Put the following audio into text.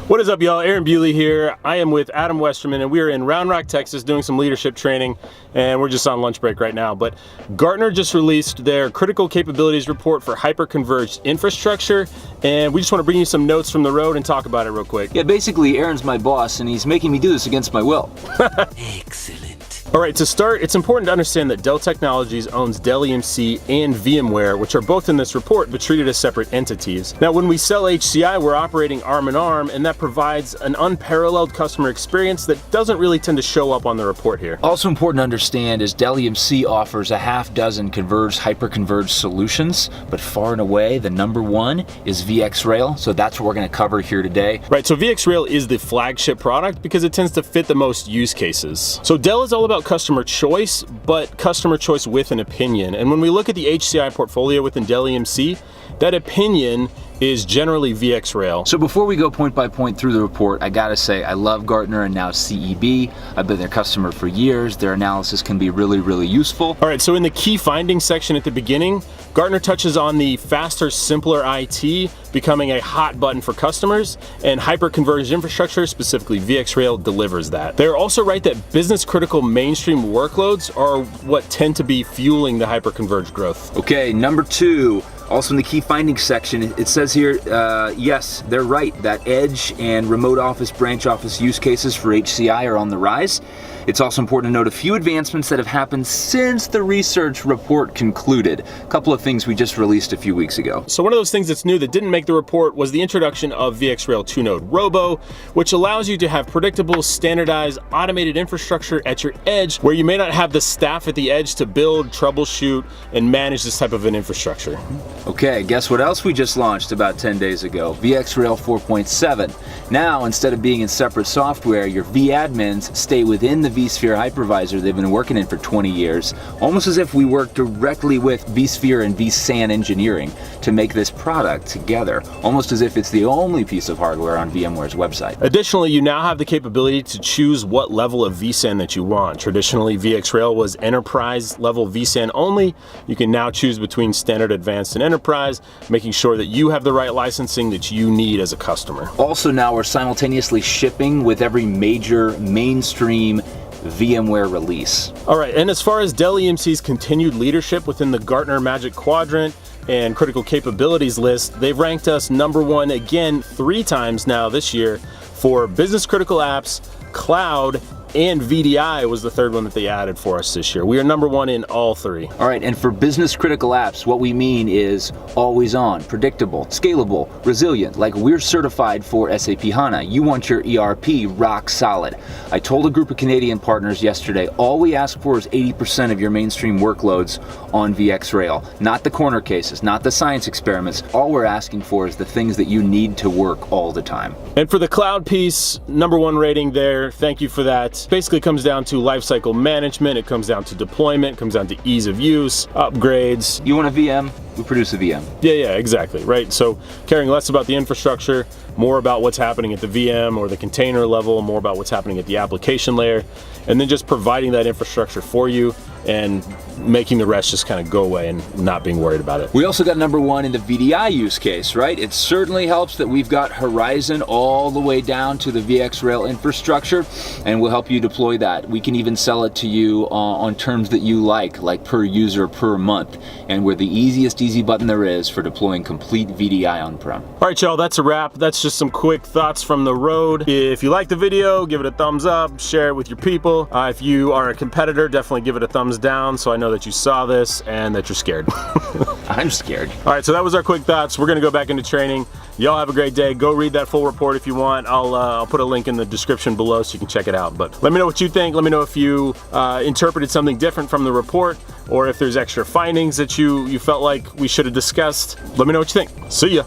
What is up, y'all? Aaron Bewley here. I am with Adam Westerman, and we are in Round Rock, Texas, doing some leadership training, and we're just on lunch break right now. But Gartner just released their critical capabilities report for hyperconverged infrastructure, and we just want to bring you some notes from the road and talk about it real quick. Yeah, basically, Aaron's my boss, and he's making me do this against my will. Excellent. All right, to start, it's important to understand that Dell Technologies owns Dell EMC and VMware, which are both in this report, but treated as separate entities. Now, when we sell HCI, we're operating arm in arm, and that provides an unparalleled customer experience that doesn't really tend to show up on the report here. Also important to understand is Dell EMC offers a half dozen converged, hyper-converged solutions, but far and away, the number one is VxRail, so that's what we're gonna cover here today. Right, so VxRail is the flagship product because it tends to fit the most use cases. So Dell is all about customer choice, but customer choice with an opinion. And when we look at the HCI portfolio within Dell EMC, that opinion is generally VxRail. So before we go point by point through the report, I gotta say I love Gartner and now CEB. I've been their customer for years. Their analysis can be really, really useful. All right, so in the key findings section at the beginning, Gartner touches on the faster, simpler IT becoming a hot button for customers, and hyper-converged infrastructure, specifically VxRail, delivers that. They're also right that business-critical mainstream workloads are what tend to be fueling the hyper-converged growth. Okay, number two, also in the key findings section, it says here, yes, they're right that edge and remote office, branch office use cases for HCI are on the rise. It's also important to note a few advancements that have happened since the research report concluded. A couple of things we just released a few weeks ago. So one of those things that's new that didn't make the report was the introduction of VxRail 2-node Robo, which allows you to have predictable, standardized, automated infrastructure at your edge where you may not have the staff at the edge to build, troubleshoot, and manage this type of an infrastructure. Okay, guess what else we just launched about 10 days ago? VxRail 4.7. Now, instead of being in separate software, your vAdmins stay within the vSphere hypervisor they've been working in for 20 years, almost as if we work directly with vSphere and vSAN engineering to make this product together, almost as if it's the only piece of hardware on VMware's website. Additionally, you now have the capability to choose what level of vSAN that you want. Traditionally, VxRail was enterprise level vSAN only. You can now choose between standard, advanced, and enterprise, making sure that you have the right licensing that you need as a customer. Also now we're simultaneously shipping with every major mainstream VMware release. All right, and as far as Dell EMC's continued leadership within the Gartner Magic Quadrant and critical capabilities list, they've ranked us number one again 3 times now this year for business critical apps, cloud, and VDI was the third one that they added for us this year. We are number one in all 3. All right, and for business critical apps, what we mean is always on, predictable, scalable, resilient, like we're certified for SAP HANA. You want your ERP rock solid. I told a group of Canadian partners yesterday, all we ask for is 80% of your mainstream workloads on VxRail. Not the corner cases, not the science experiments. All we're asking for is the things that you need to work all the time. And for the cloud piece, number 1 rating there, thank you for that. Basically comes down to lifecycle management, it comes down to deployment, it comes down to ease of use, upgrades. You want a VM? We produce a VM. Yeah, exactly, right? So caring less about the infrastructure, more about what's happening at the VM or the container level, more about what's happening at the application layer, and then just providing that infrastructure for you and making the rest just kind of go away and not being worried about it. We also got number 1 in the VDI use case, right? It certainly helps that we've got Horizon all the way down to the VxRail infrastructure, and we'll help you deploy that. We can even sell it to you on terms that you like per user per month, and we're the easiest easy button there is for deploying complete VDI on-prem. All right, y'all, that's a wrap. That's just some quick thoughts from the road. If you like the video, give it a thumbs up, share it with your people. If you are a competitor, definitely give it a thumbs down so I know that you saw this and that you're scared. I'm scared. All right, so that was our quick thoughts. We're gonna go back into training. Y'all have a great day. Go read that full report if you want. I'll put a link in the description below so you can check it out. But let me know what you think. Let me know if you interpreted something different from the report, or if there's extra findings that you felt like we should have discussed. Let me know what you think. See ya.